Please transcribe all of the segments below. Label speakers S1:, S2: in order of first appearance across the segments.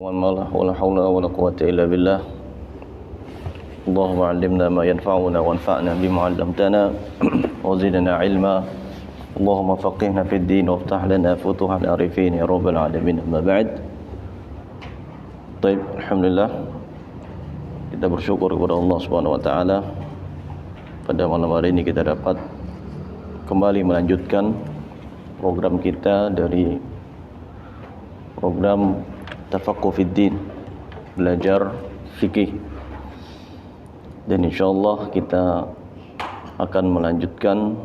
S1: ولا حول ولا قوة إلا بالله اللهم علمنا ما ينفعنا وانفعنا بما علمتنا وزدنا علما اللهم فقهنا في الدين وافتح لنا فتوح العارفين يا رب العالمين أما بعد. Baik, alhamdulillah kita bersyukur kepada Allah Subhanahu wa taala pada malam hari ini kita dapat kembali melanjutkan program kita dari program Tafaqquh fid Din, belajar fikih. Dan insyaallah kita akan melanjutkan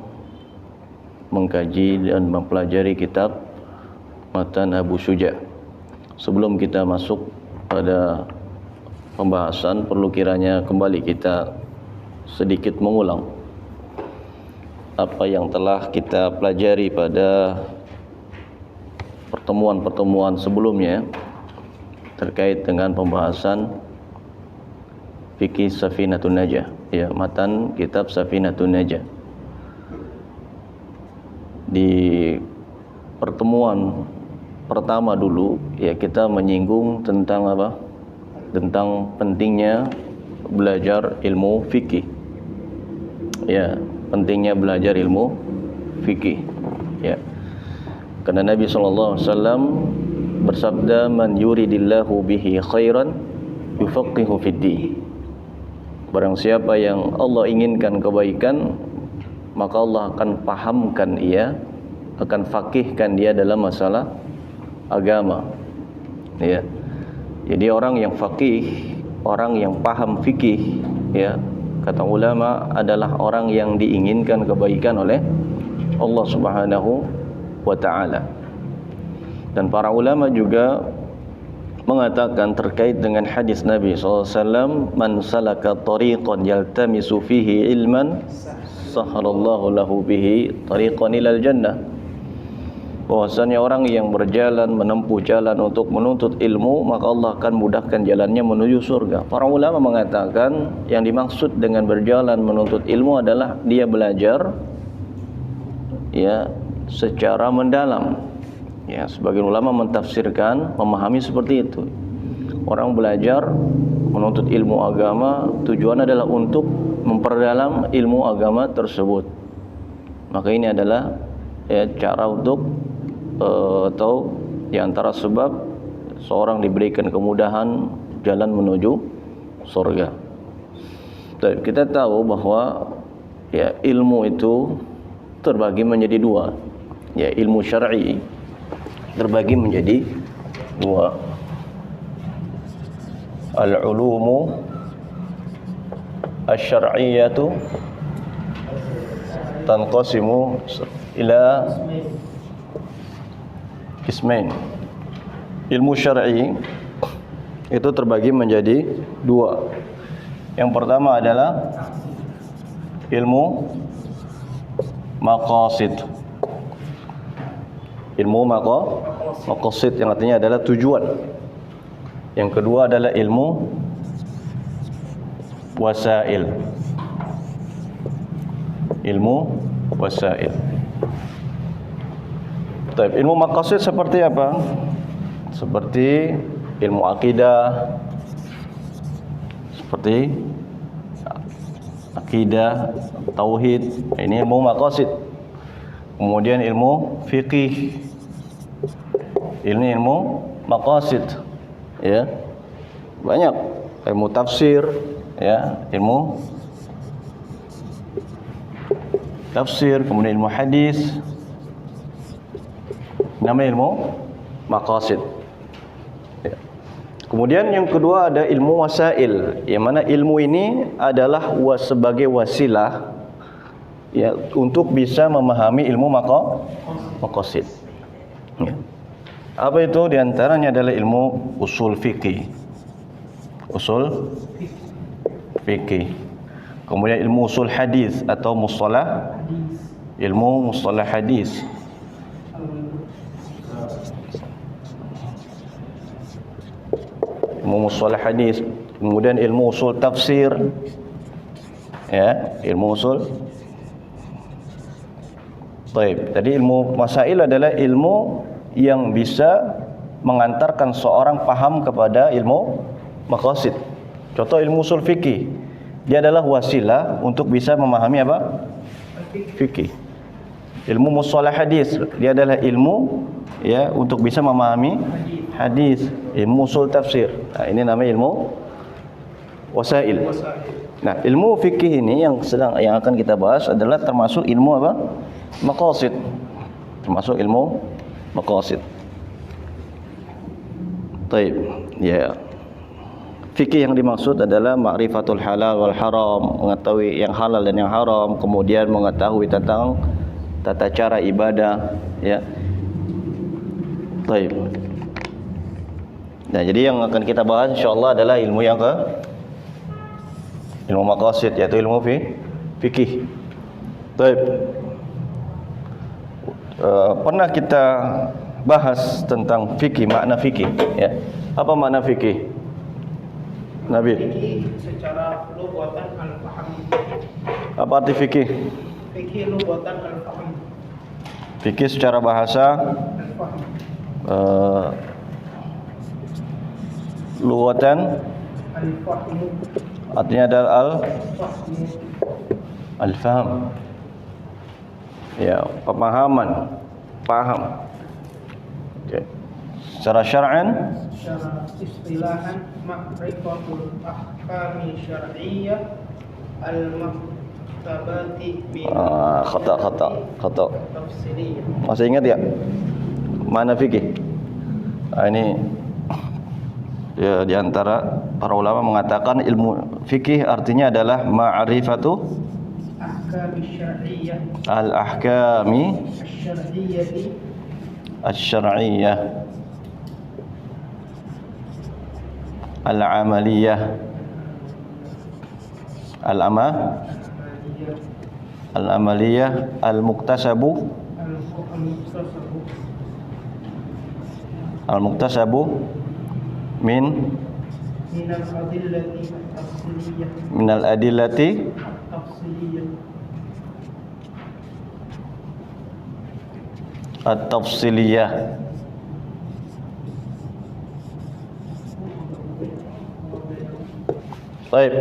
S1: mengkaji dan mempelajari kitab Matan Abu Syuja'. Sebelum kita masuk pada pembahasan, perlu kiranya kembali kita sedikit mengulang apa yang telah kita pelajari pada pertemuan-pertemuan sebelumnya terkait dengan pembahasan fikih Safinatun Najah, ya, matan kitab Safinatun Najah. Di pertemuan pertama dulu, ya, kita menyinggung tentang apa? Tentang pentingnya belajar ilmu fikih. Ya, pentingnya belajar ilmu fikih. Ya. Karena Nabi sallallahu alaihi wasallam bersabda, "Man yuridillahu bihi khairan yufaqihu fid din." Barang siapa yang Allah inginkan kebaikan, maka Allah akan pahamkan ia, akan fakihkan dia dalam masalah agama. Ya. Jadi orang yang faqih, orang yang paham fikih, ya, kata ulama adalah orang yang diinginkan kebaikan oleh Allah Subhanahu wa taala. Dan para ulama juga mengatakan terkait dengan hadis Nabi SAW, "Man salaka tariqan yaltamisu fihi ilman, sahalallahu lahu bihi tariqan ilal jannah." Bahwasanya orang yang berjalan menempuh jalan untuk menuntut ilmu, maka Allah akan mudahkan jalannya menuju surga. Para ulama mengatakan yang dimaksud dengan berjalan menuntut ilmu adalah dia belajar, ya, secara mendalam. Ya, sebagian ulama mentafsirkan, memahami seperti itu. Orang belajar menuntut ilmu agama, tujuan adalah untuk memperdalam ilmu agama tersebut. Maka ini adalah, ya, cara untuk atau di antara sebab seorang diberikan kemudahan jalan menuju surga. Dan kita tahu bahwa, ya, ilmu itu terbagi menjadi dua. Ya, ilmu syar'i terbagi menjadi dua. Al-ulumu asy-syar'iyyatu tanqasimu ila qismain. Ilmu syar'i itu terbagi menjadi dua. Yang pertama adalah ilmu maqasid. Ilmu maqasid yang artinya adalah tujuan. Yang kedua adalah ilmu wasail. Ilmu wasail. Ilmu maqasid seperti apa? Seperti ilmu akidah, seperti akidah, tauhid, ini ilmu maqasid. Kemudian ilmu fikih, ini ilmu maqasid, ya, banyak. Ilmu tafsir, ya, ilmu tafsir, kemudian ilmu hadis, namanya ilmu maqasid. Ya. Kemudian yang kedua ada ilmu wasail, yang mana ilmu ini adalah sebagai wasilah, ya, untuk bisa memahami ilmu maqasid. Ya. Apa itu? Di antaranya adalah ilmu usul fikih. Usul fikih. Kemudian ilmu usul hadis atau mustalah, ilmu mustalah hadis. Ilmu mustalah hadis. Kemudian ilmu usul tafsir. Ya, ilmu usul. Baik, tadi ilmu masail adalah ilmu yang bisa mengantarkan seorang paham kepada ilmu maqasid. Contoh ilmu usul fikih, dia adalah wasilah untuk bisa memahami apa? Fikih. Ilmu mustalah hadis, dia adalah ilmu ya untuk bisa memahami hadis. Ilmu usul tafsir, nah, ini namanya ilmu wasail. Nah, ilmu fikih ini yang akan kita bahas adalah termasuk ilmu apa? Maqasid. Termasuk ilmu maqasid. Baik, ya. Fikih yang dimaksud adalah ma'rifatul halal wal haram, mengetahui yang halal dan yang haram, kemudian mengetahui tentang tata cara ibadah, ya. Baik. Nah, jadi yang akan kita bahas insyaallah adalah ilmu yang ilmu maqasid, yaitu ilmu fikih. Baik. Pernah kita bahas tentang fikih, makna fikih, ya. Apa makna fikih? Nabi.
S2: Fikih secara lugatan al-faham.
S1: Apa arti fikih?
S2: Fikih lugatan al-faham.
S1: Fikih secara bahasa
S2: Al-faham.
S1: Lugatan
S2: Al-fahmu.
S1: artinya adalah
S2: Fahmu.
S1: al-faham. Ya, pemahaman, paham. Okay. Secara syar'an,
S2: Secara istilahan ma'rifatul ahkami syar'iyyah al-maktabati min
S1: khata
S2: tafsiliyah.
S1: Masih ingat ya? Mana fikih? Ini ya, di antara para ulama mengatakan ilmu fikih artinya adalah ma'rifatu
S2: Ahkami syar'iyyah
S1: al-ahkami
S2: asy-syar'iyyati
S1: asy-syar'iyyah al-amaliyah al-amaliyah al-muktasabu al-muktasabu min
S2: minal adillati
S1: at-tafsiliyah. Baik.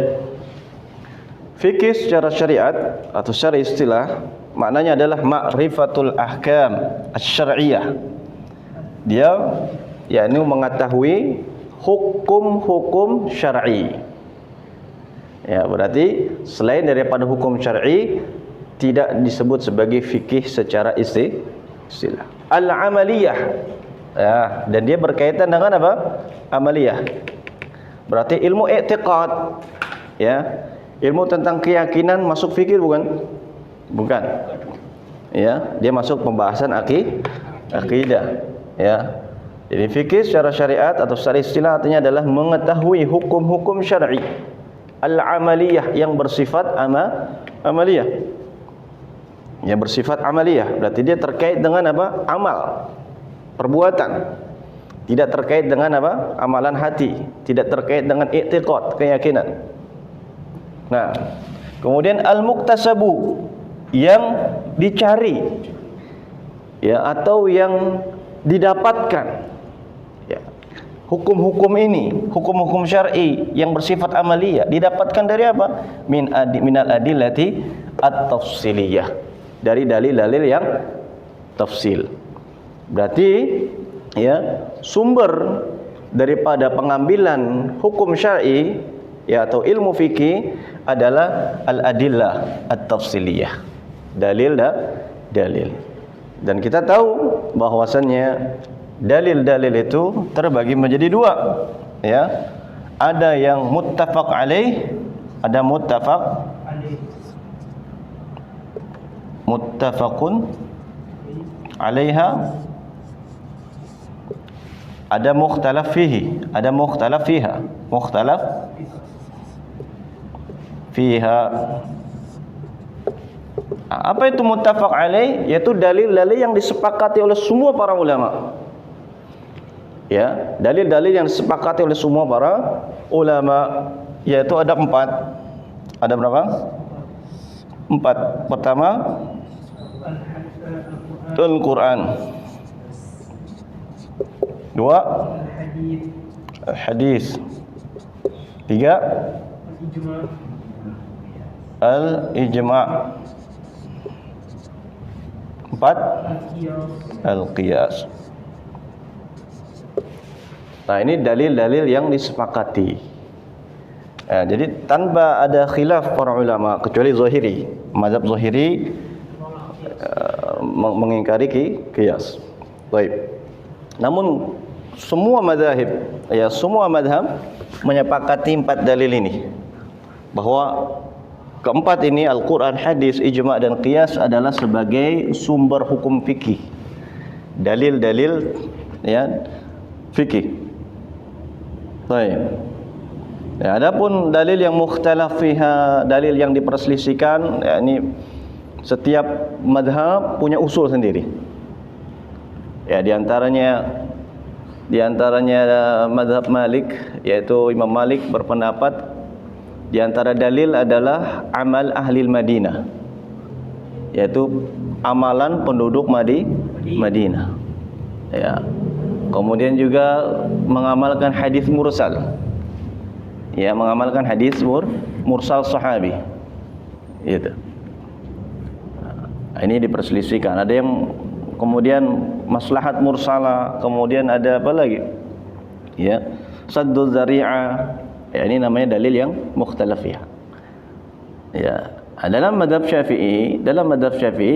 S1: Fikih secara syariat atau secara istilah maknanya adalah ma'rifatul ahkam asy-syar'iyyah. Dia yakni mengetahui hukum-hukum syar'i. Ya, berarti selain daripada hukum syar'i tidak disebut sebagai fikih secara istilah. Al-amaliyah. Ya, dan dia berkaitan dengan apa? Amaliyah. Berarti ilmu i'tiqad, ya, ilmu tentang keyakinan masuk fikih bukan? Bukan. Ya, dia masuk pembahasan akidah, ya. Jadi fikih secara syariat atau secara istilah artinya adalah mengetahui hukum-hukum syar'i al-amaliyah yang bersifat amaliyah. Yang bersifat amaliyah berarti dia terkait dengan apa? Amal, perbuatan. Tidak terkait dengan apa? Amalan hati, tidak terkait dengan i'tiqad, keyakinan. Nah, kemudian al-muktasabu yang dicari, ya, atau yang didapatkan. Ya. Hukum-hukum ini, hukum-hukum syar'i yang bersifat amaliyah didapatkan dari apa? Minal adillati at-tafsiliyah. Dari dalil-dalil yang tafsil. Berarti ya, sumber daripada pengambilan hukum syar'i ya atau ilmu fikih adalah al-adillah at-tafsiliyah. Dalil. Dan kita tahu bahwasannya dalil-dalil itu terbagi menjadi dua, ya. Ada yang muttafaq alaih, ada muttafaqun alaiha, ada mukhtalaf fihi, ada mukhtalaf fiha, mukhtalaf fiha. Apa itu muttafaq alaih? Yaitu dalil-dalil yang disepakati oleh semua para ulama. Ya, dalil-dalil yang disepakati oleh semua para ulama, yaitu ada 4. Ada berapa? 4. Pertama, Al-Quran. Dua,
S2: الحديث
S1: hadis. Tiga,
S2: الإجماع
S1: al-ijma'. Empat,
S2: القياس
S1: al-qiyas. Nah, ini dalil-dalil yang disepakati. Nah, jadi tanpa ada khilaf para ulama kecuali Zahiri. Mazhab Zahiri mengingkari qiyas. Baik. Namun semua mazhab menyepakati empat dalil ini. Bahwa keempat ini Al-Qur'an, hadis, ijma' dan qiyas adalah sebagai sumber hukum fikih. Dalil-dalil ya fikih. Baik. Ya, adapun dalil yang mukhtalaf fiha, dalil yang diperselisihkan, yakni setiap madhab punya usul sendiri. Ya, di antaranya madhab Malik, yaitu Imam Malik berpendapat di antara dalil adalah amal ahli Madinah, yaitu amalan penduduk Madinah. Ya. Kemudian juga mengamalkan hadis mursal. Ya, mengamalkan hadis mursal sahabi. Itu. Nah, ini diperselisihkan. Ada yang kemudian maslahat mursalah, kemudian ada apa lagi? Ya, saddu dzari'ah. Ya, ini namanya dalil yang mukhtalaf ya. Ya. Dalam madhab Syafi'i,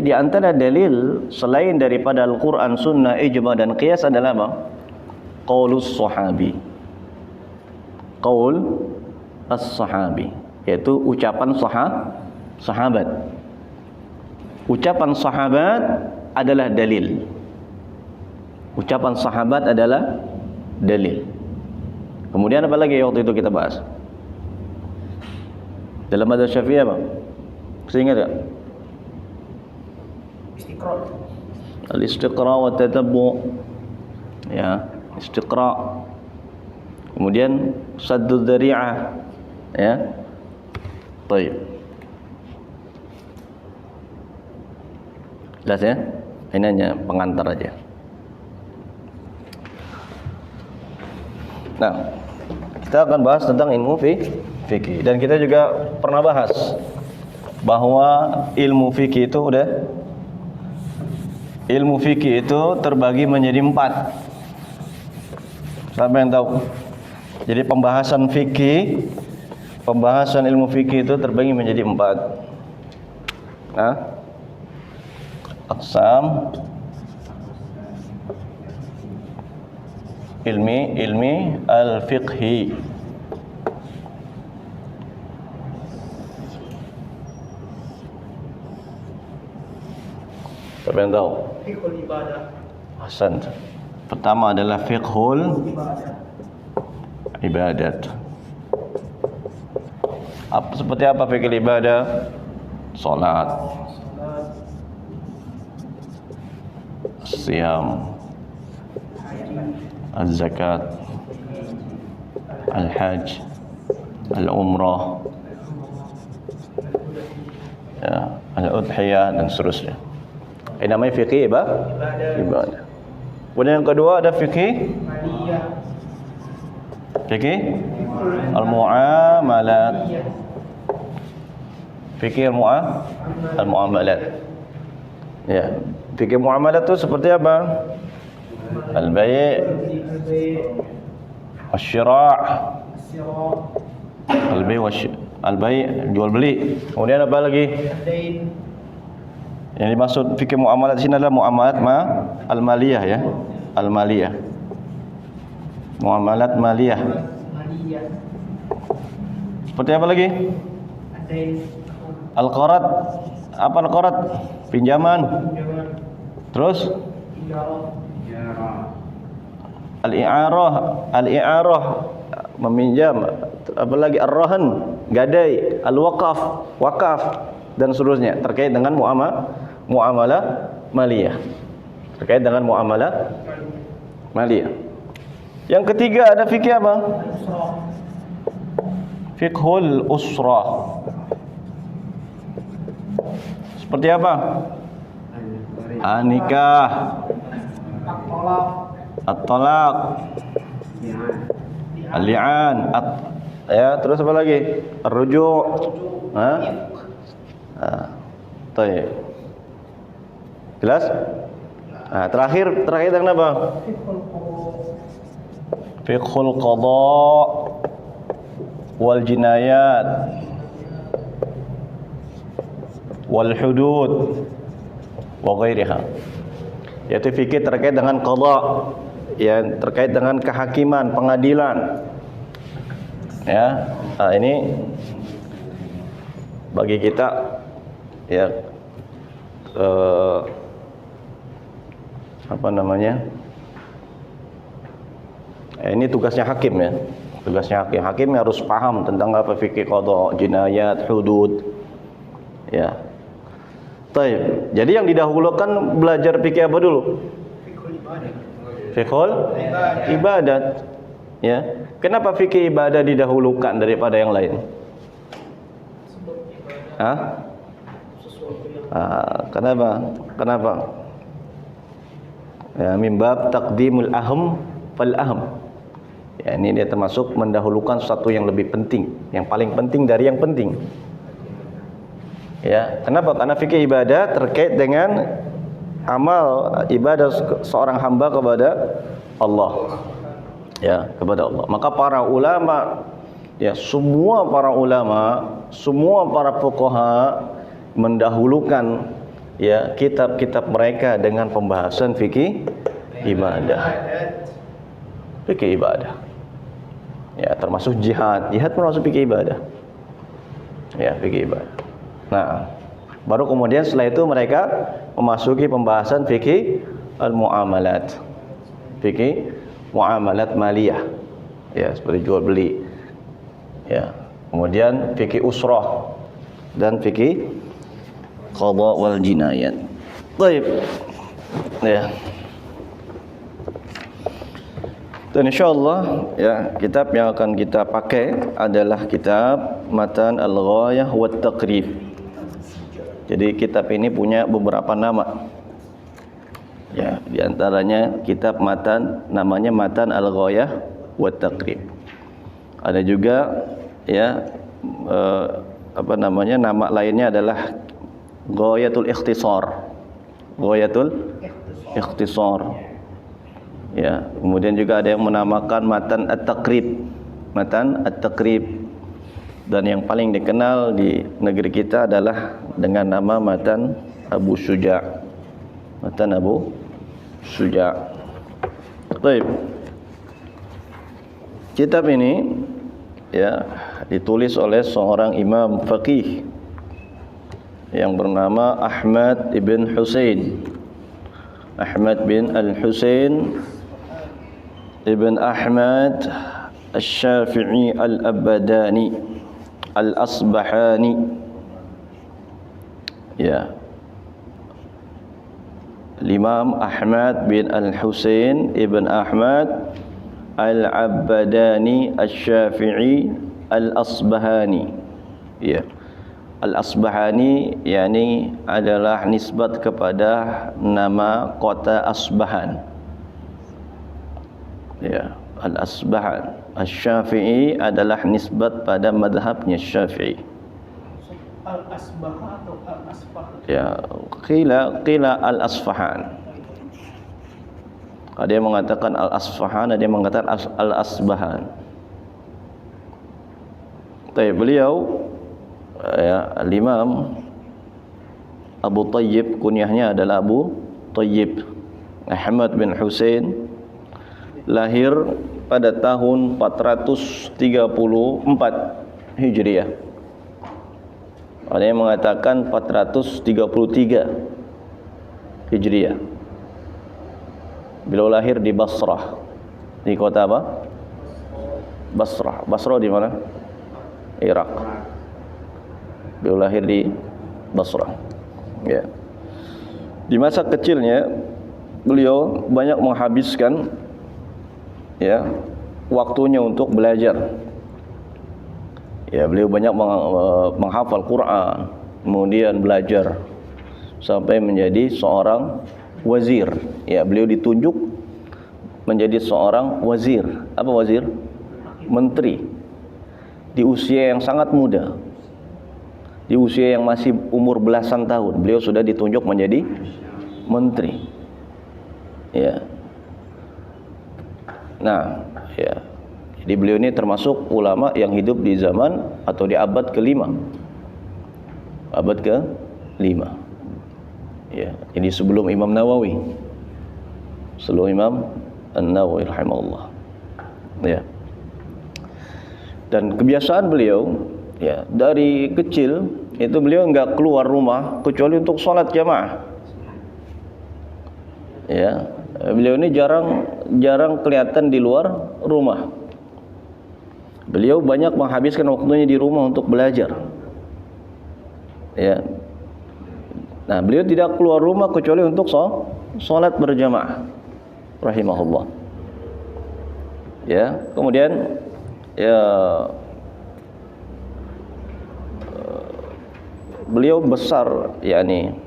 S1: di antara dalil selain daripada Al-Qur'an, Sunnah, Ijma' dan Qiyas adalah apa? Qaulus sahabi. Qaul as-sahabi, yaitu ucapan sahabat. Ucapan sahabat adalah dalil. Ucapan sahabat adalah dalil. Kemudian apa lagi waktu itu kita bahas? Dalam madhab Syafi'i apa? Seingat tak?
S2: istiqra
S1: Al-istiqra wa tatabbu. Ya, istiqra. Kemudian saddu dzari'ah. Ya. Baik. Jelas ya? Ini hanya pengantar aja. Nah, kita akan bahas tentang ilmu fikih, dan kita juga pernah bahas bahwa ilmu fikih itu terbagi menjadi 4. Siapa yang tahu? Jadi pembahasan ilmu fikih itu terbagi menjadi 4. Nah, aqsam ilmi al-fiqhi. Siapa yang tahu?
S2: fiqhul ibadah
S1: Hasan. Pertama adalah fiqhul ibadat. Seperti apa fiqhul ibadah? Salat, siyam, az-zakat, al-hajj, al-umrah, ya, al-udhiyah dan seterusnya. Ini namanya fikih ibadah. Kemudian yang kedua ada fikih al-muamalat. Fikih al-muamalat. Ya, fikih muamalat itu seperti apa? Al-bai', asy-syira', al-bai' jual beli. Kemudian apa lagi? Yang dimaksud fikih muamalat di sini adalah muamalat al-maliyah ya. Al-maliyah. Muamalat maliyah. Seperti apa lagi? Al-qarad. Apa al-qarad? Pinjaman. Terus al-i'arah meminjam. Apa lagi? Ar-rahan, gadai, al-waqaf, wakaf dan seterusnya terkait dengan muamalah maliyah. Terkait dengan muamalah maliyah. Yang ketiga ada fikih apa? Fiqhul usrah. Seperti apa? Nikah, at-talaq, al-li'an, ya, terus apa lagi? Ar-ruju'. Ha? Baik. Jelas? Nah, terakhir yang apa? Fiqhul qada wal jinayat wal hudud wa ghairiha. Yaitu fikih terkait dengan qada, ya, terkait dengan kehakiman, pengadilan. Ya, nah, ini bagi kita, ya, apa namanya? Ini tugasnya hakim, ya. Tugasnya hakim. Hakim harus paham tentang apa fikih qada, jinayat, hudud. Ya. Baik. Jadi yang didahulukan belajar fikih apa dulu? Fiqhul ibadat. Ya. Kenapa fikih ibadah didahulukan daripada yang lain? Hah? Kenapa? Ya, mimbab taqdimul aham fal aham. Ya, ini dia termasuk mendahulukan sesuatu yang lebih penting, yang paling penting dari yang penting. Ya, kenapa? Karena fikih ibadah terkait dengan amal ibadah seorang hamba kepada Allah. Ya, kepada Allah. Maka para ulama, ya, semua para ulama, semua para fuqaha mendahulukan, ya, kitab-kitab mereka dengan pembahasan fikih ibadah. Fikih ibadah. Ya, termasuk jihad. Jihad termasuk fikih ibadah. Ya, fikih ibadah. Nah, baru kemudian setelah itu mereka memasuki pembahasan fikih al-muamalat. Fikih muamalat maliyah. Ya, seperti jual beli. Ya. Kemudian fikih usrah dan fikih qada wal jinayat. Baik. Ya. Dan insyaallah, ya, kitab yang akan kita pakai adalah kitab Matan Al-Ghayah wat Taqrib. Jadi kitab ini punya beberapa nama. Ya, di antaranya kitab Matan, namanya Matan Al-Ghayah wat Taqrib. Ada juga, ya, apa namanya, nama lainnya adalah Ghayatul Ikhtisar. Ghayatul Ikhtisar. Ya, kemudian juga ada yang menamakan Matan At-Taqrib. Matan At-Taqrib. Dan yang paling dikenal di negeri kita adalah dengan nama Matan Abu Syuja'. Matan Abu Syuja'. Baik. Kitab ini, ya, ditulis oleh seorang imam faqih yang bernama Ahmad ibn Husain. Ahmad bin Al-Husain ibn Ahmad Al-Syafi'i Al-Abadani Al-Asbahani. Ya, Imam Ahmad bin Al-Husain ibn Ahmad Al-Abadani Al-Syafi'i Al-Asbahani. Ya, Al-Asbahani yakni adalah nisbat kepada nama kota Asbahan. Ya, Al-Asbahan. Al-Syafi'i adalah nisbat pada madhabnya Syafi'i.
S2: Al-Asbah atau Al-Asfah?
S1: Ya, qila Al-Asfahan. Ada yang mengatakan Al-Asfahan, ada yang mengatakan Al-Asbahan. Tapi beliau, ya, Al-Imam Abu Tayyib, kunyahnya adalah Abu Tayyib Ahmad bin Husain, lahir pada tahun 434 Hijriah. Ada yang mengatakan 433 Hijriah. Beliau lahir di Basrah. Di kota apa? Basrah. Basrah di mana? Irak. Beliau lahir di Basrah. Ya. Di masa kecilnya beliau banyak menghabiskan, ya, waktunya untuk belajar. Ya, beliau banyak menghafal Quran, kemudian belajar sampai menjadi seorang wazir. Ya, beliau ditunjuk menjadi seorang wazir. Apa wazir? Menteri. Di usia yang sangat muda. Di usia yang masih umur belasan tahun, beliau sudah ditunjuk menjadi menteri. Ya. Nah, ya. Jadi beliau ini termasuk ulama yang hidup di zaman atau di abad ke-5. Abad ke-5. Ya, ini sebelum Imam Nawawi. Sebelum Imam An-Nawawi rahimahullah. Ya. Dan kebiasaan beliau, ya, dari kecil itu beliau enggak keluar rumah kecuali untuk sholat jamaah. Ya, beliau ini jarang kelihatan di luar rumah. Beliau banyak menghabiskan waktunya di rumah untuk belajar. Ya. Nah, beliau tidak keluar rumah kecuali untuk sholat berjamaah. Rahimahullah. Ya, kemudian ya beliau besar, yakni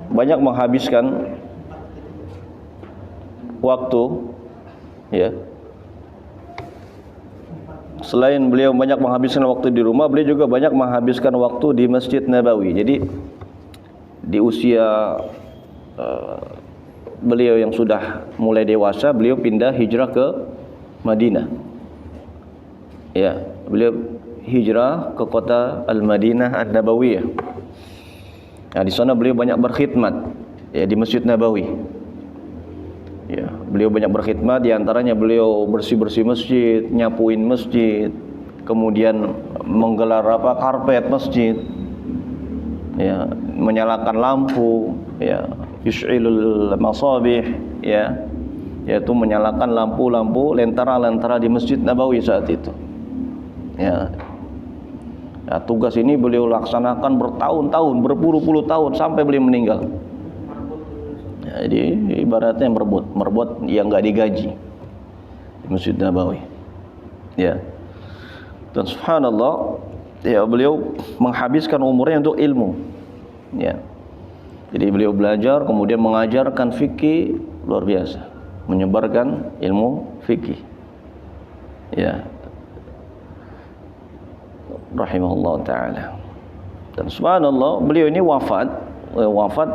S1: banyak menghabiskan waktu, ya. Selain beliau banyak menghabiskan waktu di rumah, beliau juga banyak menghabiskan waktu di Masjid Nabawi. Jadi di usia beliau yang sudah mulai dewasa, beliau pindah hijrah ke Madinah. Ya, beliau hijrah ke kota Al-Madinah An-Nabawiyah. Nah, di sana beliau banyak berkhidmat, ya, di Masjid Nabawi. Ya, beliau banyak berkhidmat, di antaranya beliau bersih-bersih masjid, nyapuin masjid, kemudian menggelar karpet masjid. Ya, menyalakan lampu, ya, yush'ilul masabih, ya, yaitu menyalakan lampu-lampu lentera-lentera di Masjid Nabawi saat itu. Ya. Nah, tugas ini beliau laksanakan bertahun-tahun, berpuluh-puluh tahun sampai beliau meninggal. Ya, jadi ibaratnya merebut yang enggak digaji di Masjid Nabawi. Ya. Dan subhanallah, ya, beliau menghabiskan umurnya untuk ilmu. Ya. Jadi beliau belajar, kemudian mengajarkan fikih, luar biasa, menyebarkan ilmu fikih. Ya. Rahimahullah ta'ala. Dan subhanallah, beliau ini wafat,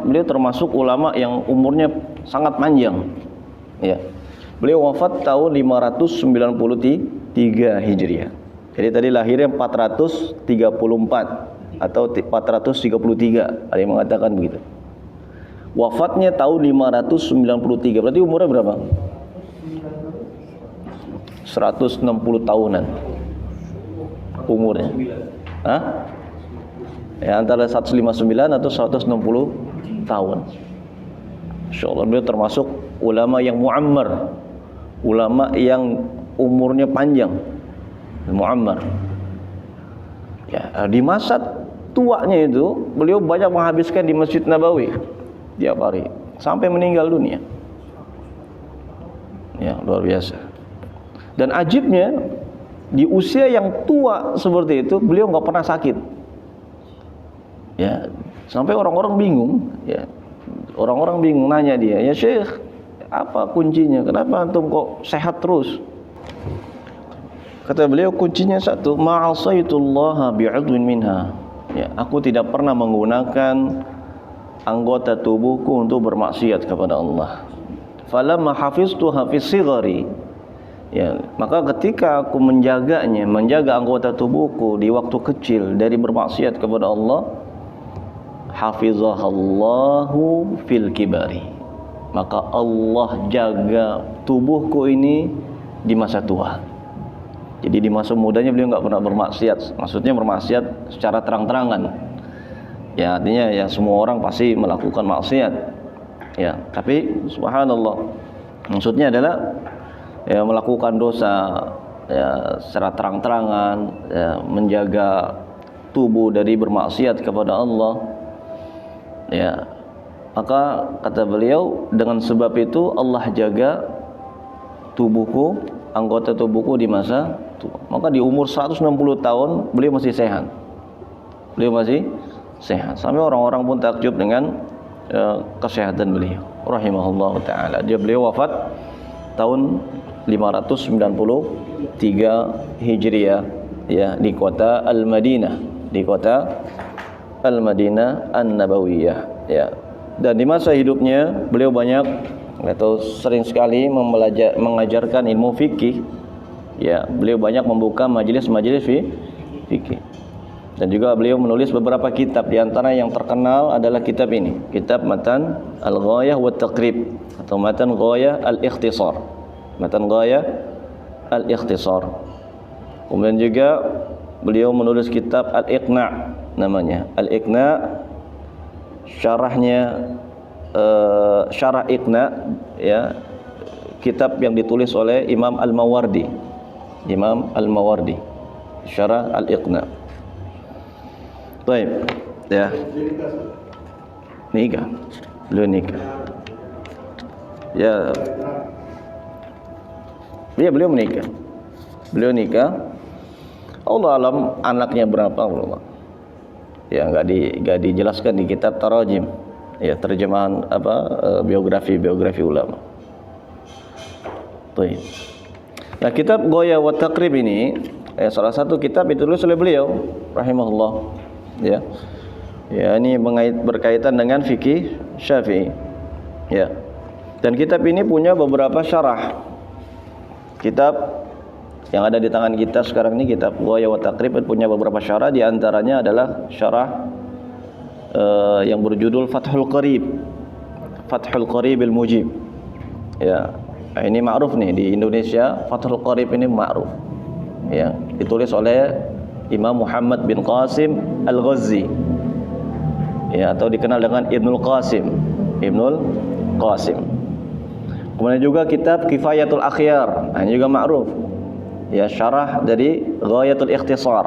S1: beliau termasuk ulama yang umurnya sangat panjang. Ya. Beliau wafat tahun 593 Hijriah. Jadi tadi lahirnya 434 atau 433, ada yang mengatakan begitu. Wafatnya tahun 593, berarti umurnya berapa? 160 tahunan umurnya. Hah? Ya, antara 159 atau 160 tahun. Insyaallah beliau termasuk ulama yang muammar, ulama yang umurnya panjang, muammar. Ya, di masa tuanya itu beliau banyak menghabiskan di Masjid Nabawi tiap hari sampai meninggal dunia. Ya, luar biasa. Dan ajibnya, di usia yang tua seperti itu beliau nggak pernah sakit. Ya, sampai orang-orang bingung. Ya, orang-orang bingung nanya dia, ya Syekh, apa kuncinya? Kenapa antum kok sehat terus? Kata beliau, kuncinya satu, ma'asaitullaha bi'udwin minha. Ya, aku tidak pernah menggunakan anggota tubuhku untuk bermaksiat kepada Allah. Falamma hafiztuha fi sighari. Ya, maka ketika aku menjaga anggota tubuhku di waktu kecil dari bermaksiat kepada Allah, hafizahallahu fil kibari. Maka Allah jaga tubuhku ini di masa tua. Jadi di masa mudanya beliau enggak pernah bermaksiat. Maksudnya bermaksiat secara terang-terangan. Ya, artinya ya semua orang pasti melakukan maksiat. Ya, tapi subhanallah, maksudnya adalah ya melakukan dosa ya secara terang-terangan, ya, menjaga tubuh dari bermaksiat kepada Allah. Ya, maka kata beliau, dengan sebab itu Allah jaga tubuhku, anggota tubuhku di masa tua. Maka di umur 160 tahun beliau masih sehat. Beliau masih sehat. Sampai orang-orang pun takjub dengan kesehatan beliau. rahimahullah taala. Beliau wafat tahun 593 Hijriah ya, di kota Al-Madinah, di kota Al-Madinah An-Nabawiyah ya. Dan di masa hidupnya beliau banyak atau sering sekali mengajarkan ilmu fikih ya. Beliau banyak membuka majelis-majelis fikih. Dan juga beliau menulis beberapa kitab, di antara yang terkenal adalah kitab ini, kitab Matan Al-Ghayah wa Taqrib atau Matan Ghayah Al-Ikhtisar. Matan Ghayah Al-Ikhtisar. Kemudian juga beliau menulis kitab Al-Iqna' namanya. Al-Iqna' syarahnya syarah Iqna' ya, kitab yang ditulis oleh Imam Al-Mawardi. Imam Al-Mawardi, syarah Al-Iqna'. Baik, ya. Nikah. Beliau nikah. Ya. Ya, beliau menikah. Beliau nikah. Allah alam anaknya berapa, Allah. Ya, enggak dijelaskan di kitab Tarajim. Ya, terjemahan biografi ulama. Baik. Nah, kitab Ghayah wa Taqrib ini salah satu kitab ditulis oleh beliau rahimahullah. Ya, ini berkaitan dengan fikih Syafi'i. Ya, dan kitab ini punya beberapa syarah. Kitab yang ada di tangan kita sekarang ini, kitab Ghayah wa Taqrib, punya beberapa syarah. Di antaranya adalah syarah yang berjudul Fathul Qarib, Fathul Qarib al-Mujib. Ya, ini ma'ruf nih di Indonesia. Fathul Qarib ini ma'ruf. Ya, ditulis oleh Imam Muhammad bin Qasim Al-Ghazi ya, atau dikenal dengan Ibnul Qasim. Kemudian juga kitab Kifayatul Akhyar, ini juga ma'ruf ya, syarah dari Ghayatul Ikhtisar.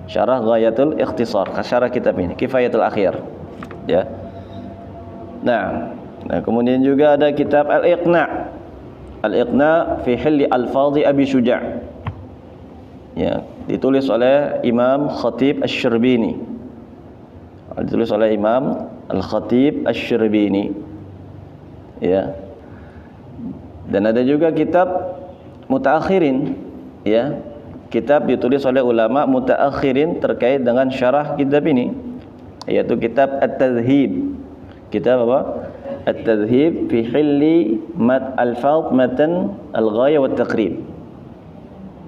S1: Syarah Ghayatul Ikhtisar, syarah kitab ini Kifayatul Akhyar ya. Nah, kemudian juga ada kitab Al-Iqna'. Al-Iqna' fi Hilli Al-Fadhi Abi Syuja'. Ya, ditulis oleh Imam Khatib Asy-Syrbini. Ditulis oleh Imam Al-Khatib Asy-Syrbini. Ya. Dan ada juga kitab mutaakhirin, ya. Kitab ditulis oleh ulama mutaakhirin terkait dengan syarah kitab ini, yaitu kitab At-Tadhhib. Kitab apa? At-Tadhhib fi Hilli Al-Fadh Matan Al-Ghayah wa Taqrib.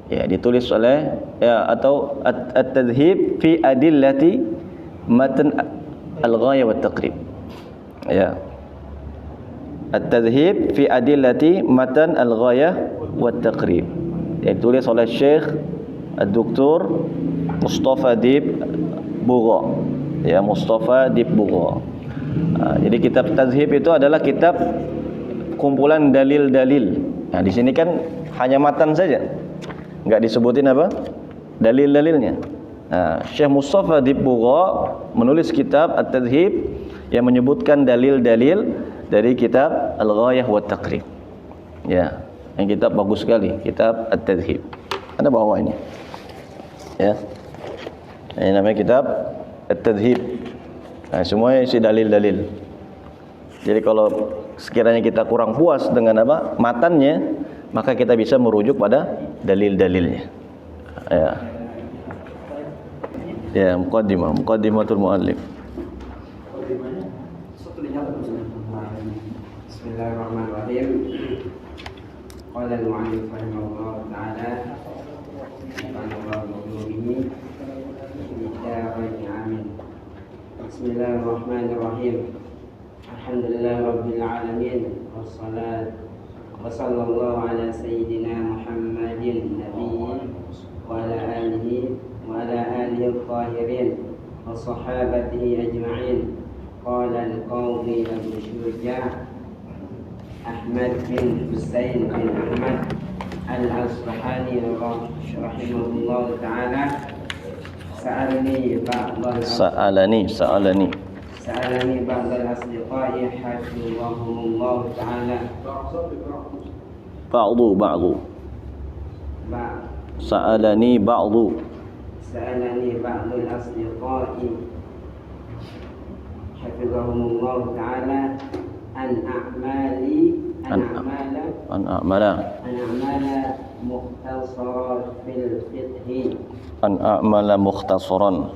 S1: Ya, ditulis oleh atau At-Tadhhib fi Adillati Matan Al-Ghayah wa Taqrib. Ya. At-Tadhhib fi Adillati Matan Al-Ghayah wa Taqrib. Ditulis oleh Syekh Ad-Doktor Mustafa Dib Bugha. Ya, Mustafa Dib Bugha. Jadi kitab Tadhhib itu adalah kitab kumpulan dalil-dalil. Nah, di sini kan hanya matan saja, enggak disebutin apa? Dalil-dalilnya. Nah, Syekh Mustafa Dib Bugha menulis kitab At-Tadhhib yang menyebutkan dalil-dalil dari kitab Al-Ghayah wa Taqrib. Ya, yang kitab bagus sekali, kitab At-Tadhhib. Ada bawa ini. Ya. Ini namanya kitab At-Tadhhib. Nah, semuanya isi dalil-dalil. Jadi kalau sekiranya kita kurang puas dengan apa? Matannya, maka kita bisa merujuk pada dalil-dalilnya. Ya. Ya, muqaddimatul muallif.
S3: Bismillahirrahmanirrahim. Qala al-mu'allif rahimahullah ta'ala Bismillahirrahmanirrahim. Alhamdulillah rabbil alamin. Wassalat wa sallallahu ala sayyidina Muhammadin nabiyyin wa ala alihi al-tahirin wa sahabatihi ajma'in. Qala al-qawmi Abu Syuja' Ahmad bin Husain bin Ahmad Al-Asbahani rahimahullah ta'ala, Sa'alani ba'dal asdiqai hafizahumullah ta'ala.
S1: Ba'du. Sa'alani ba'dal asdiqai hafizahumullah ta'ala
S3: an a'mala mukhtasaran fil fiqhi
S1: an a'mala mukhtasaran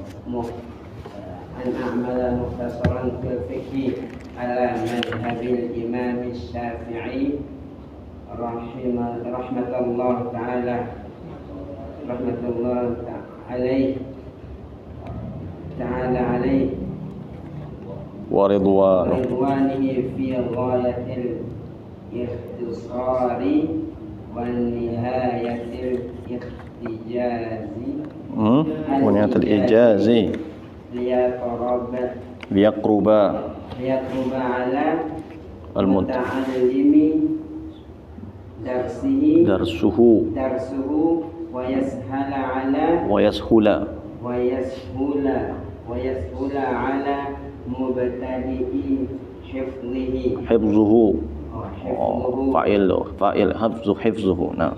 S3: fil fiqhi ala madhhabil Imam Syafi'i rahmatullah alaih
S1: wa ridwanu
S3: ridwanihi fi ghayatil ikhtisari wa nihayatil ikhtijazi
S1: waniyatul ijazi liyaqruba
S3: ala
S1: al-muta'allimi darsuhu
S3: wa yashula ala mubtadi'i
S1: hifzuhu fa'il hifzuhu. Nah,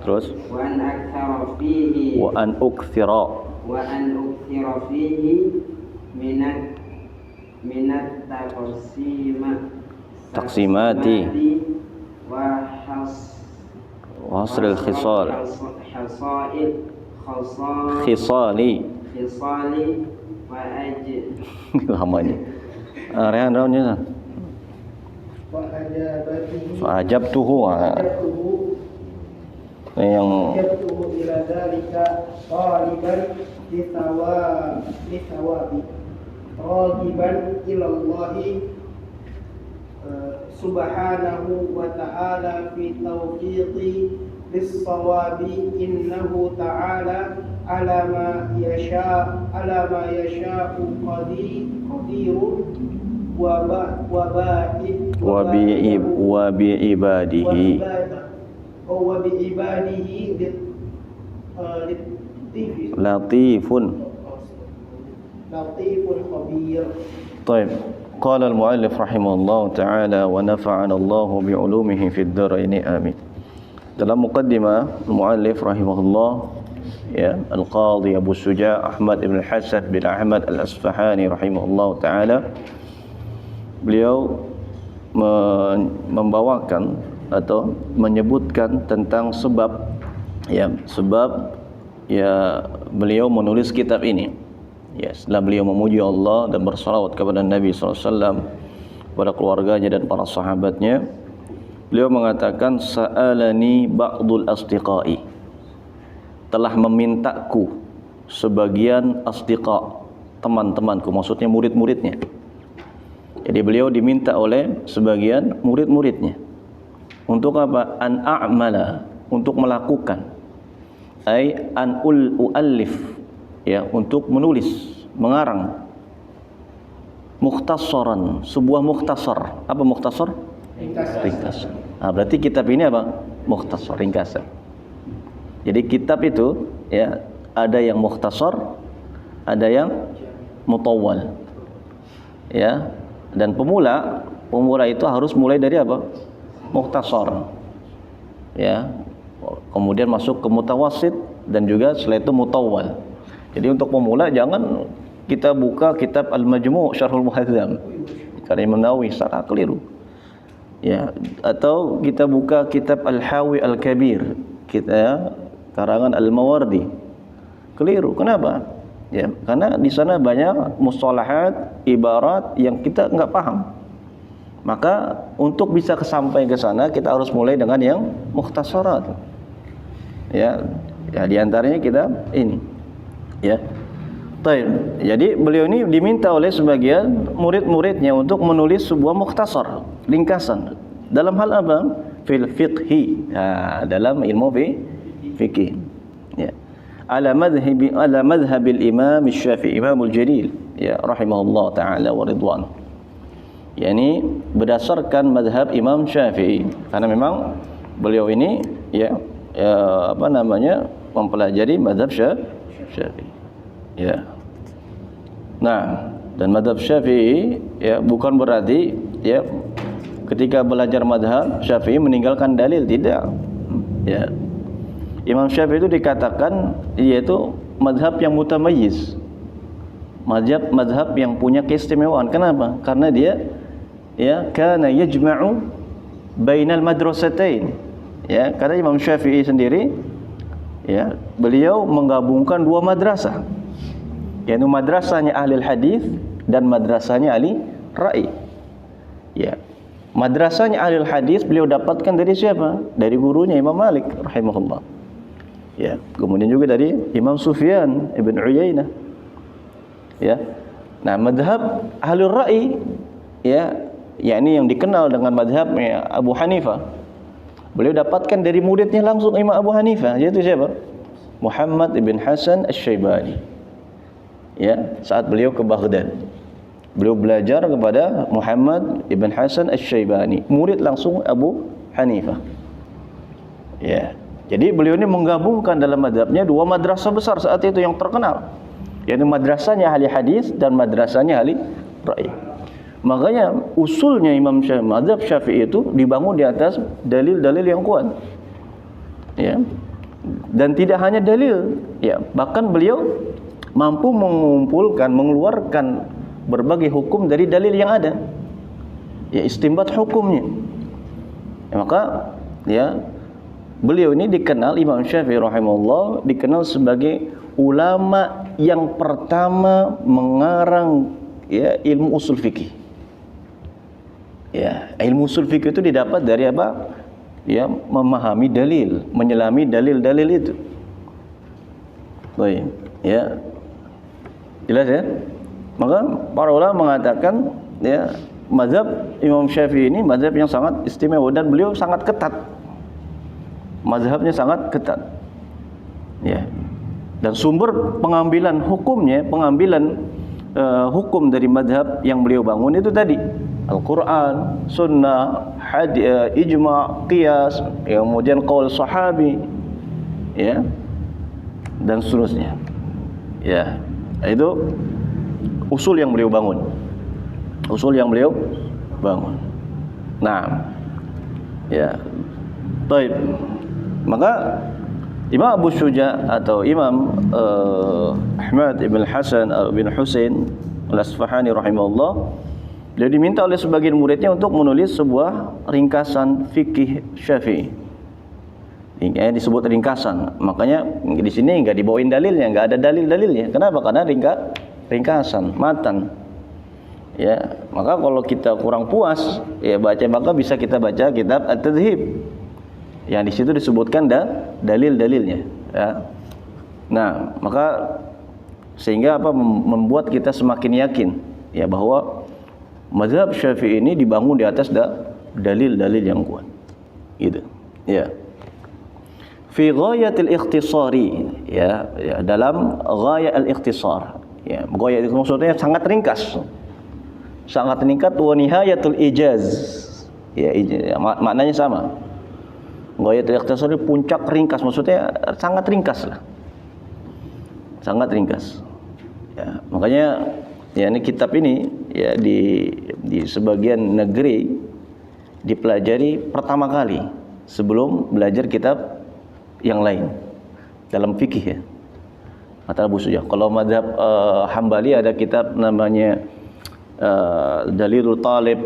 S1: terus
S3: wa an akthara fihi
S1: wa an ukthira fihi minat taqsimati wa hasril khisali wa lamanya rehan raunnya fa'ajabtuhu yang
S2: ila dzalika taliban lithawabi ragiban ila Allah subhanahu wa ta'ala fi tawfiqi lis-sawabi innahu ta'ala ala ma yasha'u qadirun
S1: wa bi ibadihi latifun
S2: khabir.
S1: طيب قال المؤلف رحمه الله تعالى ونفعنا الله بعلومه في الدارين آمين. Dalam muqaddimah المؤلف رحمه الله ya Al-Qadhi Abu Suja' Ahmad ibn Hasan bin Ahmad Al-Asfahani rahimahullah ta'ala, beliau membawakan atau menyebutkan tentang sebab beliau menulis kitab ini. Ya, setelah beliau memuji Allah dan bersalawat kepada Nabi SAW, kepada keluarganya dan para sahabatnya, beliau mengatakan sa'alani ba'dul asdiqai, telah memintaku sebagian asdiqa, teman-temanku, maksudnya murid-muridnya. Jadi beliau diminta oleh sebagian murid-muridnya untuk apa? An a'mala, untuk melakukan, ai an uallif, ya, untuk menulis, mengarang, mukhtasaran, sebuah mukhtasar. Apa mukhtasar? Ringkasan. Nah, berarti kitab ini apa? Mukhtasar, ringkasan. Jadi kitab itu ya ada yang mukhtasar, ada yang mutawwal. Ya. Dan pemula itu harus mulai dari apa? Mukhtasar. Ya. Kemudian masuk ke mutawassit dan juga setelah itu mutawwal. Jadi untuk pemula jangan kita buka kitab Al-Majmu' Syarhul Muhadzam karena Imam Nawawi secara keliru. Ya, atau kita buka kitab Al-Hawi Al-Kabir, kita karangan Al-Mawardi. Keliru. Kenapa? Ya, karena di sana banyak mustalahat, ibarat yang kita enggak paham. Maka untuk bisa sampai ke sana kita harus mulai dengan yang mukhtasarat. Ya, di antaranya kita ini. Ya. Baik. Jadi beliau ini diminta oleh sebagian murid-muridnya untuk menulis sebuah mukhtasar, ringkasan. Dalam hal apa? Fil fiqhi. Dalam ilmu fikih. Ya. Ala madhhabil Imam Syafi'i, Imamul Jalil, ya, rahimahullah taala wa ridwan. Yani berdasarkan madhab Imam Syafi'i, karena memang beliau ini mempelajari madhab Syafi'i. Ya. Nah, dan madhab Syafi'i ya bukan berarti ya ketika belajar madhab Syafi'i meninggalkan dalil, tidak. Ya. Imam Syafi'i itu dikatakan yaitu madhab yang mutamayyiz. Madhab yang punya keistimewaan. Kenapa? Karena dia ya kana yajma'u bainal madrasatain. Ya, karena Imam Syafi'i sendiri ya, beliau menggabungkan dua madrasah, yaitu madrasahnya ahli hadis dan madrasahnya ahli ra'i. Ya. Madrasahnya ahli hadis beliau dapatkan dari siapa? Dari gurunya Imam Malik rahimahullah. Ya, kemudian juga dari Imam Sufyan ibn Uyainah. Ya. Nah, madhab ahli ra'i ya, yakni yang dikenal dengan madhabnya Abu Hanifah, beliau dapatkan dari muridnya langsung Imam Abu Hanifah, yaitu siapa? Muhammad ibn Hasan Asy-Syaibani. Ya, saat beliau ke Baghdad, beliau belajar kepada Muhammad ibn Hasan Asy-Syaibani, murid langsung Abu Hanifah. Ya, jadi beliau ini menggabungkan dalam mazhabnya dua madrasah besar saat itu yang terkenal, yaitu madrasahnya ahli hadis dan madrasahnya ahli ra'i. Makanya usulnya Imam Syafi'i, mazhab Syafi'i itu dibangun di atas dalil-dalil yang kuat. Ya. Dan tidak hanya dalil, ya, bahkan beliau mampu mengumpulkan, mengeluarkan berbagai hukum dari dalil yang ada. Ya, istinbat hukumnya. Ya, maka ya, beliau ini dikenal, Imam Syafi'i rahimahullah dikenal sebagai ulama yang pertama mengarang ya ilmu usul fikih. Ya, ilmu usul fikih itu didapat dari apa? Ya, memahami dalil, menyelami dalil-dalil itu. Baik, ya. Jelas ya? Maka para ulama mengatakan ya, mazhab Imam Syafi'i ini mazhab yang sangat istimewa dan beliau sangat ketat. Mazhabnya sangat ketat. Ya. Dan sumber pengambilan hukumnya, hukum dari mazhab yang beliau bangun itu tadi Al-Quran, Sunnah, Ijma', Qiyas, kemudian qaul sahabi, ya, dan seterusnya. Ya, itu usul yang beliau bangun. Usul yang beliau bangun. Nah, ya, baik. Maka Imam Abu Syuja' atau Imam Ahmad ibn Hasan bin Husain Al-Asfahani rahimahullah, beliau diminta oleh sebagian muridnya untuk menulis sebuah ringkasan fikih Syafi'i. Ini disebut ringkasan. Makanya di sini enggak dibawain dalilnya, enggak ada dalil-dalilnya. Kenapa? Karena ringkasan, matan. Ya, maka kalau kita kurang puas, ya baca, maka bisa kita baca kitab At-Tadhib. Yang di situ disebutkan dalil-dalilnya, ya. Nah, maka sehingga apa, membuat kita semakin yakin ya bahwa mazhab Syafi'i ini dibangun di atas dalil-dalil yang kuat. Gitu. Ya. Fi ghayatil ikhtisari, ya, dalam ghaya al-ikhtisar. Ya, ghaya itu maksudnya sangat ringkas. Sangat ringkas, wa nihayatul ijaz. Ya, maknanya sama. Ghayatul ikhtisar itu puncak ringkas, maksudnya sangat ringkas lah. Sangat ringkas. Ya, makanya ya, ini kitab ini ya di sebagian negeri dipelajari pertama kali sebelum belajar kitab yang lain dalam fikih ya. Kata Abu Syuja'. Kalau mazhab Hambali ada kitab namanya Dalilul Talib,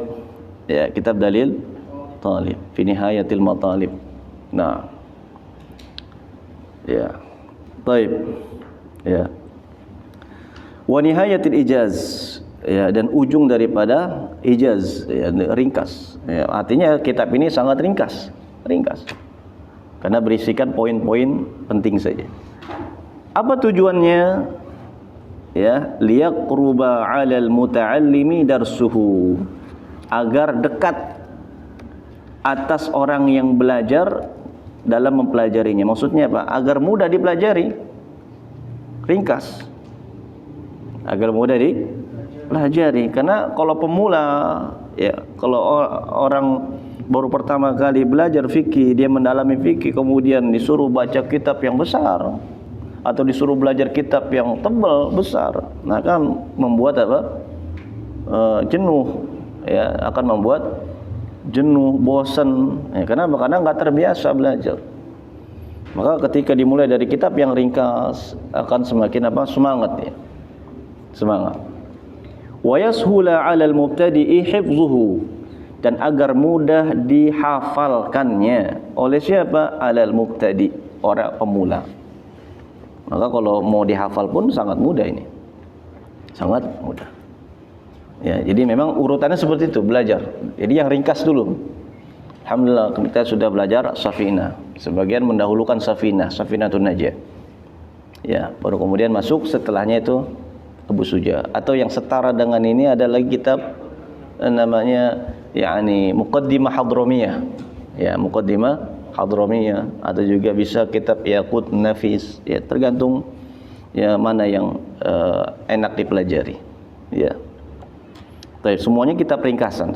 S1: ya, kitab Dalil Talib fi Nihayatil Matalib. Nah, ya, baik, ya. Wa nihayatil ijaz, ya, dan ujung daripada ijaz, ya, ringkas. Ya, artinya kitab ini sangat ringkas, karena berisikan poin-poin penting saja. Apa tujuannya? Ya, liyaqruba 'alal muta'allimi darsuhu, agar dekat atas orang yang belajar dalam mempelajarinya. Maksudnya apa? Agar mudah dipelajari. Ringkas. Agar mudah dipelajari. Karena kalau pemula, ya, kalau orang baru pertama kali belajar fikih, dia mendalami fikih, kemudian disuruh baca kitab yang besar atau disuruh belajar kitab yang tebal besar, nah akan membuat apa? Jenuh, ya, akan membuat jenuh, bosan. Ya, kenapa? Karena nggak terbiasa belajar. Maka ketika dimulai dari kitab yang ringkas, akan semakin apa? Semangat ya. Semangat. Wa yashula 'alal mubtadi'i hifdhuhu, dan agar mudah dihafalkannya oleh siapa? Alal mubtadi, orang pemula. Maka kalau mau dihafal pun sangat mudah ini. Sangat mudah. Ya, jadi memang urutannya seperti itu, belajar. Jadi yang ringkas dulu. Alhamdulillah kita sudah belajar Safinah. Sebagian mendahulukan Safinatun Najah. Ya, baru kemudian masuk setelahnya itu Abu Suja. Atau yang setara dengan ini ada lagi kitab namanya yakni Muqaddimah Hadramiyah. Ya, Muqaddimah Hadramiyah, atau juga bisa kitab Yaqut Nafis. Ya, tergantung ya mana yang enak dipelajari. Ya. Baik, semuanya kitab ringkasan,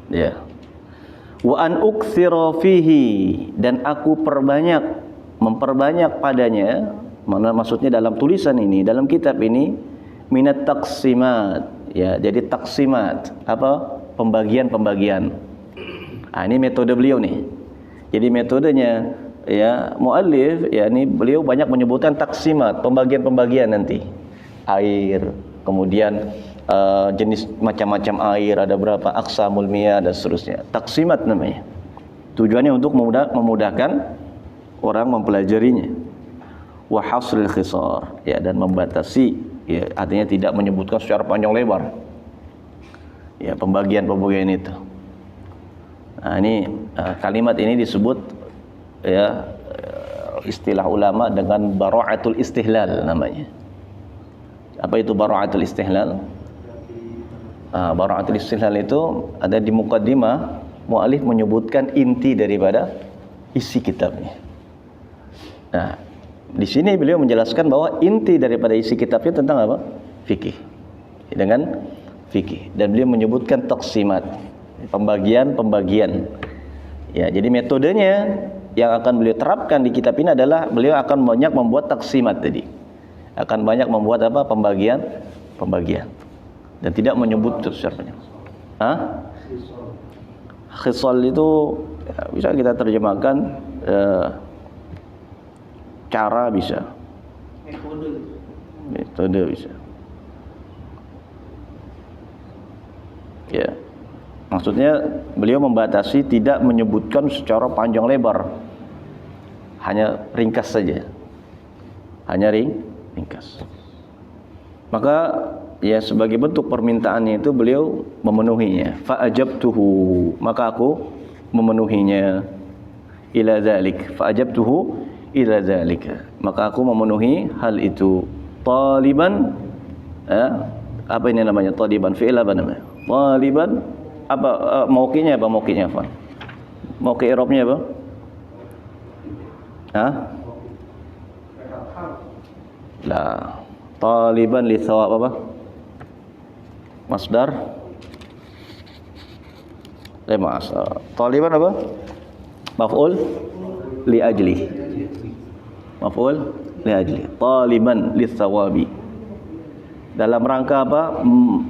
S1: Ya. Wa an uktsira fihi, dan aku memperbanyak padanya, mana maksudnya dalam tulisan ini, dalam kitab ini, minat taqsimat. Ya, jadi taksimat, apa? Pembagian. Ini metode beliau nih. Jadi metodenya ya muallif, ya ini beliau banyak menyebutkan taksimat, pembagian nanti. Air, kemudian jenis macam-macam air, ada berapa, aqsamul miyah dan seterusnya. Taksimat namanya. Tujuannya untuk memudahkan orang mempelajarinya. Wa hasril khisar, ya, dan membatasi, ya, artinya tidak menyebutkan secara panjang lebar. Ya, pembagian itu. Nah, ini kalimat ini disebut ya istilah ulama dengan bara'atul istihlal namanya. Apa itu bara'atul istihlal? Bara'atul istihlal itu ada di muqaddimah, mu'alif menyebutkan inti daripada isi kitabnya. Nah, di sini beliau menjelaskan bahwa inti daripada isi kitabnya tentang apa? Fikih. Dengan fikih, dan beliau menyebutkan taksimat, pembagian. Ya, jadi metodenya yang akan beliau terapkan di kitab ini adalah beliau akan banyak membuat taksimat tadi. Akan banyak membuat apa? Pembagian. Dan tidak menyebut secara banyak. Khisal itu ya, bisa kita terjemahkan cara bisa. Metode bisa. Ya. Maksudnya beliau membatasi, tidak menyebutkan secara panjang lebar. Hanya ringkas saja. Ringkas. Maka ya sebagai bentuk permintaannya itu beliau memenuhinya. Fa ajabtuhu, maka aku memenuhinya. Ila dzalik, fa ajabtuhu ila dzalika, maka aku memenuhi hal itu. Taliban, apa ini namanya? Taliban fi'il apa namanya? Taliban apa mauqi'nya apa? Mauqi' i'rabnya apa? La. Taliban li thawab apa? Masdar. Taliban apa? Maf'ul li ajli. Taliban li thawabi. Dalam rangka apa?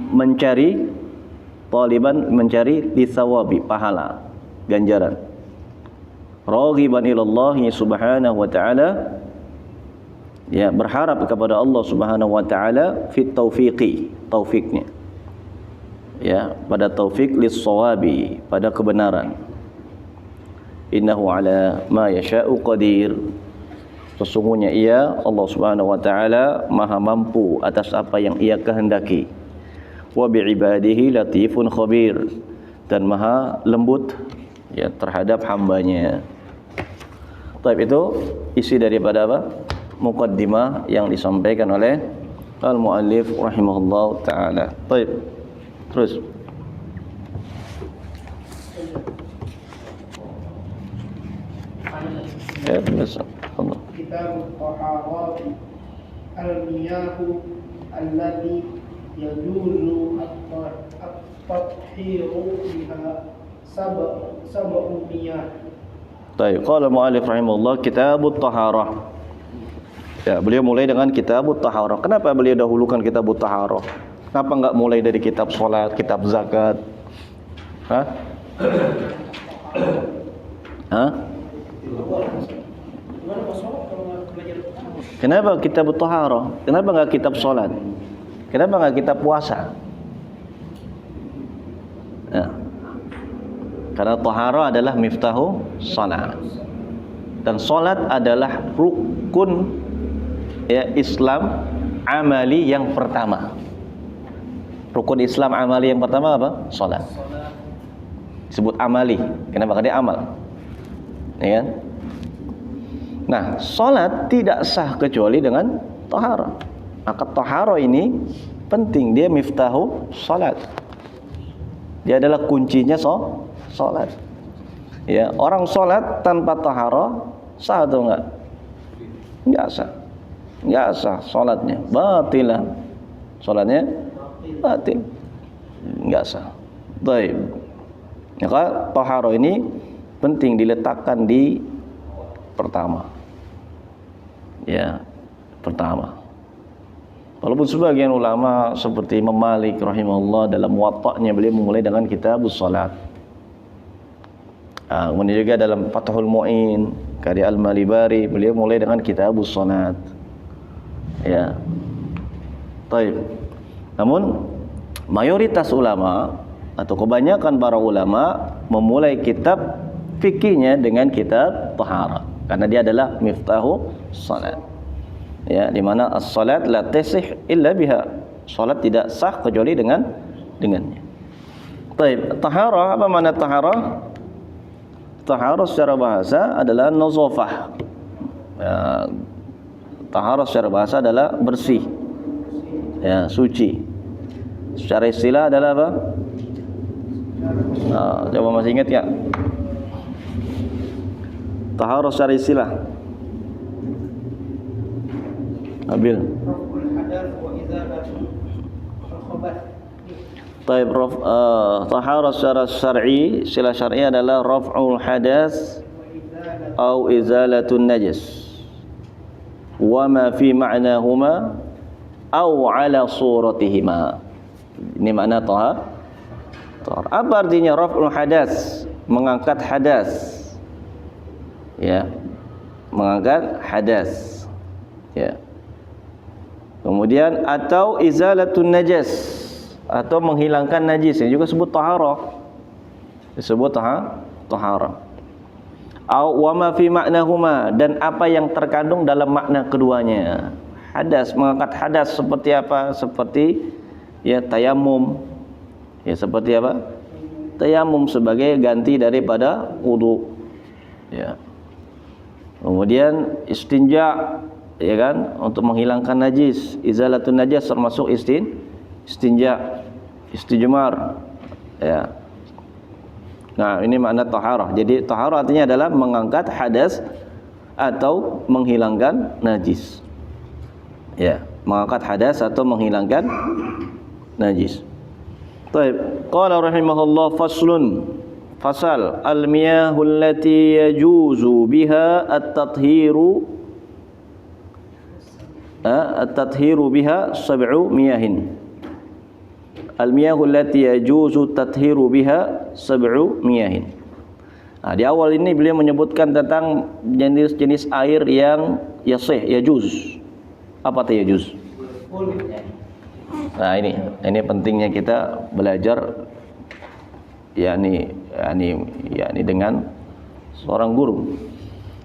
S1: Mencari. Taliban mencari li thawabi, pahala, ganjaran. Raghiban ilallah subhanahu wa ta'ala, ya, berharap kepada Allah subhanahu wa ta'ala fit taufiknya, ya, pada taufik lis sawabi, pada kebenaran. Innahu ala ma yasha'u qadir, sesungguhnya ia, Allah subhanahu wa ta'ala, maha mampu atas apa yang ia kehendaki. Wa bi'ibadihi latifun khabir, dan maha lembut, ya, terhadap hambanya. Baik, itu isi daripada apa? Muqaddimah yang disampaikan oleh al-muallif rahimahullah ta'ala. Baik, terus. Ya, biasa. Allah.
S2: Kitab al-Taharat al-Miyahu alladhi yajuzu at-tathiru biha sab'u miyah.
S1: Baik, qala al-muallif rahimahullah kitabut taharah. Ya, beliau mulai dengan kitabut taharah. Kenapa beliau dahulukan kitabut taharah? Kenapa enggak mulai dari kitab salat, kitab zakat? Kenapa kitabut taharah? Kenapa enggak kitab salat? Kenapa enggak kitab puasa? Ya. Karena taharah adalah miftahu salat. Dan salat adalah rukun ya Islam amali yang pertama. Rukun Islam amali yang pertama apa? Salat. Disebut amali. Kenapa? Karena dia amal. Ya kan? Nah, salat tidak sah kecuali dengan taharah. Maka taharah ini penting, dia miftahu salat. Dia adalah kuncinya salat. Ya, orang salat tanpa taharah sah atau enggak? Enggak sah. Enggak sah salatnya, batilah. Salatnya batil. Enggak sah. Baik. Maka taharah ini penting diletakkan di pertama. Ya, pertama. Walaupun sebagian ulama seperti Imam Malik rahimahullah dalam Muwatta'nya beliau memulai dengan kitabus salat. Kemudian juga dalam Fathul Mu'in karya Al-Malibari beliau mulai dengan kitabus salat. Ya. Baik. Namun mayoritas ulama atau kebanyakan para ulama memulai kitab fikihnya dengan kitab taharah karena dia adalah miftahu salat. Ya, di mana as-salat la tasih illa biha. Salat tidak sah kecuali dengannya. Baik, taharah, apa makna taharah? Taharah secara bahasa adalah nazafah. Ya, taharah secara bahasa adalah bersih. Ya, suci. Secara istilah adalah apa? Coba masih ingat ya? Taharah secara istilah. Abil. Taib taharah secara syar'i, istilah syar'i adalah raf'ul hadas atau izalatun najas wa ma fi ma'nahuma atau ala suratihima. Ini makna tahar. Apa artinya raf'ul hadas? Mengangkat hadas. Ya. Mengangkat hadas. Ya. Kemudian atau izalatun najas atau menghilangkan najis, yang juga disebut taharah. Disebut taharah. Au wa ma fi ma'nahuma, dan apa yang terkandung dalam makna keduanya. Hadas, mengangkat hadas seperti apa? Seperti ya tayamum. Ya seperti apa? Tayamum sebagai ganti daripada wudu. Ya. Kemudian istinja, ya kan, untuk menghilangkan najis. Izalatun najas termasuk istinja, istijmar. Ya. Nah, ini makna taharah. Jadi taharah artinya adalah mengangkat hadas atau menghilangkan najis. Ya, mengangkat hadas atau menghilangkan najis. Baik, qala rahimahullah faslun. Fasal al-miyahu allati yajuzu biha at-tathiru biha sab'u miyahin. Al-miyahu allati yajuzu tathiru biha sab'u miyahin. Di awal ini beliau menyebutkan tentang jenis-jenis air yang yasih, yajuz. Apa itu yajuz? Nah, ini pentingnya kita belajar yakni dengan seorang guru.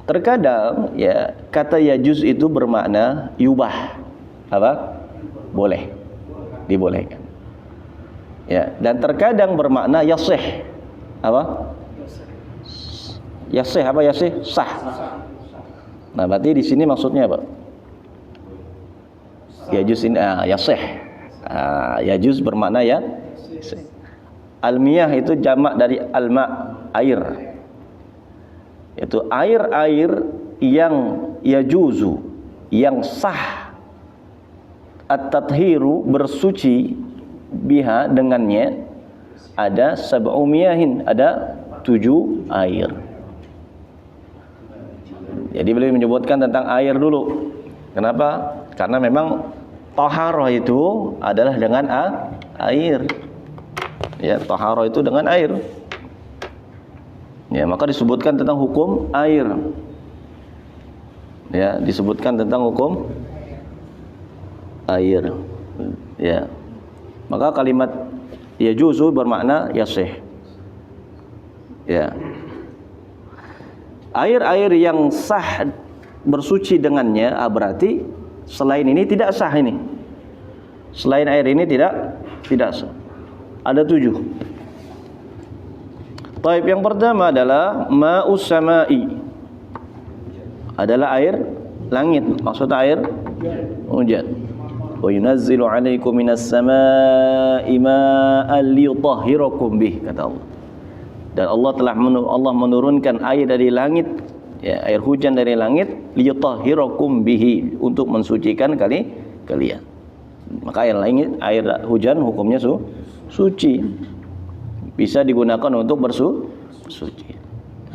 S1: Terkadang ya kata yajuz itu bermakna yubah. Apa? Boleh. Dibolehkan. Ya, dan terkadang bermakna yasih. Apa? Yasih apa yasih? Sah. Nah, berarti di sini maksudnya apa? Yajuz ini yasih. Yajuz bermakna ya. Al-miyah itu jamak dari al-ma, air. Itu air-air yang yajuzu, yang sah. At-tathiru, bersuci biha dengannya, ada sab'u miyahin, ada 7 air. Jadi beliau menyebutkan tentang air dulu. Kenapa? Karena memang taharah itu adalah dengan air. Ya, taharah itu dengan air. Ya, maka disebutkan tentang hukum air. Ya, disebutkan tentang hukum air. Ya. Maka kalimat yajuzu bermakna yasih. Ya. Air-air yang sah bersuci dengannya, berarti selain ini tidak sah ini. Selain air ini tidak sah. Ada 7. Taib yang pertama adalah ma'us sama'i. Adalah air langit, maksudnya air hujan. Wa yunazzilu 'alaikum minas samaa'i ma'an liyutahhirakum bih, kata Allah. Dan Allah telah menurunkan air dari langit, ya, air hujan dari langit, liyutahhirakum bihi, untuk mensucikan kalian. Maka air hujan hukumnya suci. Bisa digunakan untuk bersuci.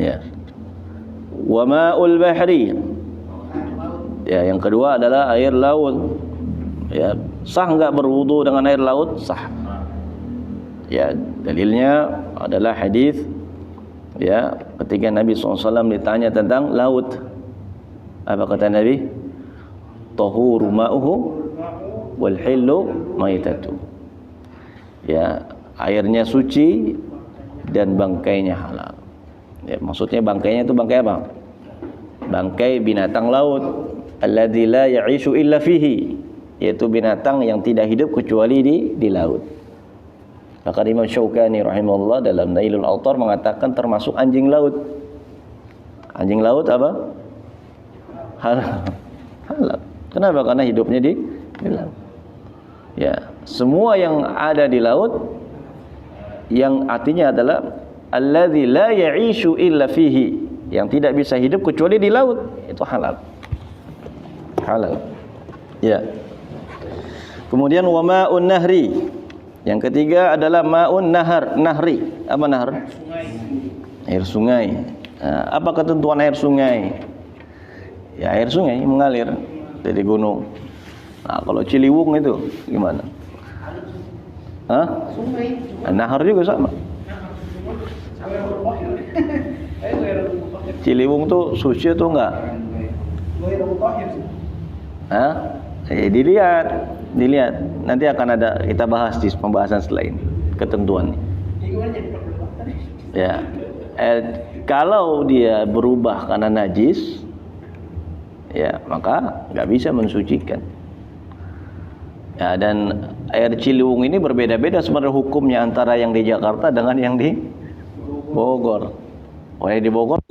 S1: Ya. Wa ma'ul bahri. Ya, yang kedua adalah air laut. Ya, sah enggak berwudu dengan air laut? Sah. Ya, dalilnya adalah hadis, ya, ketika Nabi SAW ditanya tentang laut. Apa kata Nabi? Tahuru ma'uhu wal hillu maitatu. Ya, airnya suci dan bangkainya halal. Ya, maksudnya bangkainya itu bangkai apa? Bangkai binatang laut, alladzi la ya'ishu illa fihi, yaitu binatang yang tidak hidup kecuali di laut. Maka Imam Syaukani rahimahullah dalam Nailul Autar mengatakan termasuk anjing laut. Anjing laut apa? Halal. Kenapa? Karena hidupnya di laut. Ya, semua yang ada di laut, yang artinya adalah alladzi la ya'ishu illa fihi, yang tidak bisa hidup kecuali di laut, itu halal. Halal. Ya. Kemudian wa ma'un nahri. Yang ketiga adalah ma'un nahri. Apa nahar? Air sungai. Nah, apa ketentuan air sungai? Ya, air sungai mengalir dari gunung. Nah, kalau Ciliwung itu gimana? Hah? Nahar juga sama. Ciliwung tuh suci atau enggak? Hah? Dilihat. Nanti akan ada, kita bahas di pembahasan setelah ini ketentuannya. Ya, kalau dia berubah karena najis, ya maka nggak bisa mensucikan. Ya, dan air Ciliwung ini berbeda-beda sebenarnya hukumnya antara yang di Jakarta dengan yang di Bogor. Oh, yang di Bogor